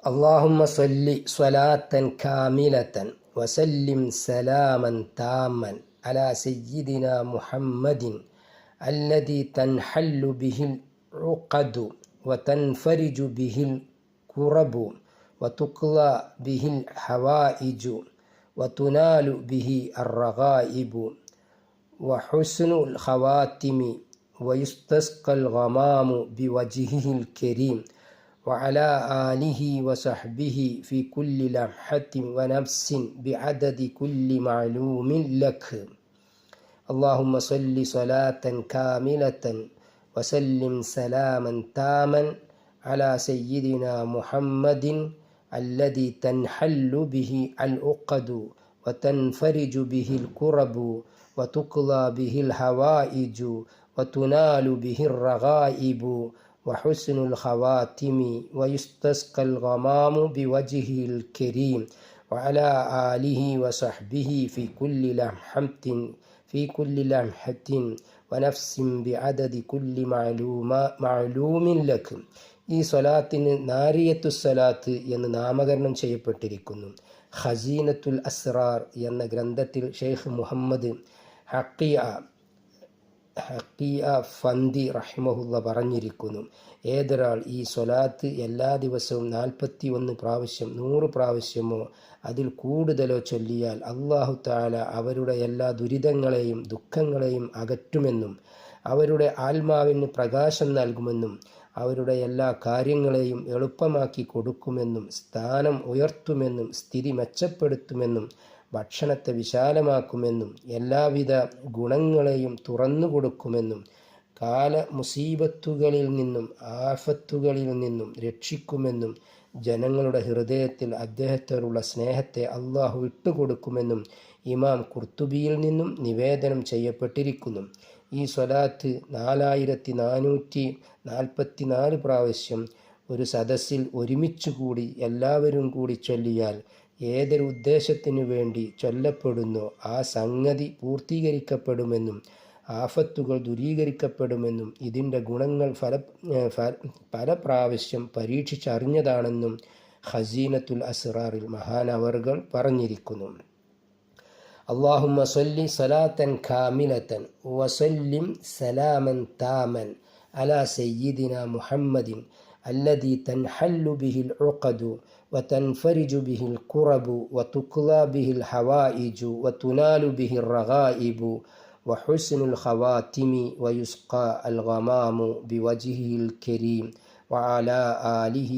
اللهم صل صلاة كاملة وسلم سلاما تاما على سيدنا محمد الذي تنحل به العقد وتنفرج به الكرب وتقضى به الحوائج وتنال به الرغائب وحسن الخواتم ويستسقى الغمام بوجهه الكريم وعلى آله وصحبه في كل لمحة ونفس بعدد كل معلوم لك. اللهم صل صلاة كاملة وسلم سلاما تاما على سيدنا محمد الذي تنحل به العقد وتنفرج به الكرب وتقضى به الحوائج وتنال به الرغائب وحسن الخواتم ويستسقى الغمام بوجهه الكريم وعلى آله وصحبه في كل لمحة ونفس بعدد كل معلوم لك. ഈ സ്വലാത്തിന് നാരിയത്തു സ്വലാത്ത് എന്ന് നാമകരണം ചെയ്യപ്പെട്ടിരിക്കുന്നു. ഖസീനത്തുൽ അസ്റാർ എന്ന ഗ്രന്ഥത്തിൽ ഷെയ്ഖ് മുഹമ്മദ് ഹക്കിയ ഫന്ദി റഹിമഹുല്ല പറഞ്ഞിരിക്കുന്നു, ഏതൊരാൾ ഈ സ്വലാത്ത് എല്ലാ ദിവസവും 41 പ്രാവശ്യം 100 പ്രാവശ്യമോ അതിൽ കൂടുതലോ ചൊല്ലിയാൽ അല്ലാഹു തആല അവരുടെ എല്ലാ ദുരിതങ്ങളെയും ദുഃഖങ്ങളെയും അകറ്റുമെന്നും അവരുടെ ആത്മാവിന് പ്രകാശം നൽകുമെന്നും അവരുടെ എല്ലാ കാര്യങ്ങളെയും എളുപ്പമാക്കി കൊടുക്കുമെന്നും സ്ഥാനം ഉയർത്തുമെന്നും സ്ഥിതി മെച്ചപ്പെടുത്തുമെന്നും ഭക്ഷണത്തെ വിശാലമാക്കുമെന്നും എല്ലാവിധ ഗുണങ്ങളെയും തുറന്നു കൊടുക്കുമെന്നും മുസീബത്തുകളിൽ നിന്നും ആഫത്തുകളിൽ നിന്നും രക്ഷിക്കുമെന്നും ജനങ്ങളുടെ ഹൃദയത്തിൽ അദ്ദേഹത്തോടുള്ള സ്നേഹത്തെ അള്ളാഹു വിട്ടുകൊടുക്കുമെന്നും ഇമാം ഖുർത്തുബിയിൽ നിന്നും നിവേദനം ചെയ്യപ്പെട്ടിരിക്കുന്നു. ഈ സ്വലാത്ത് 4444 പ്രാവശ്യം ഒരു സദസ്സിൽ ഒരുമിച്ചുകൂടി എല്ലാവരും കൂടി ചൊല്ലിയാൽ ഏതൊരു ഉദ്ദേശത്തിനു വേണ്ടി ചൊല്ലപ്പെടുന്നോ ആ സംഗതി പൂർത്തീകരിക്കപ്പെടുമെന്നും ആഫത്തുകൾ ദൂരീകരിക്കപ്പെടുമെന്നും ഇതിൻ്റെ ഗുണങ്ങൾ പല പ്രാവശ്യം പരീക്ഷിച്ചറിഞ്ഞതാണെന്നും ഖസീനത്തുൽ അസ്റാറിൽ മഹാനവർകൾ പറഞ്ഞിരിക്കുന്നു. اللهم صل صلاة كاملة وسلم سلاما تاما على سيدنا محمد الذي تنحل به العقد وتنفرج به الكرب وتقضى به الحوائج وتنال به الرغائب وحسن الخواتم ويسقى الغمام بوجهه الكريم وعلى آله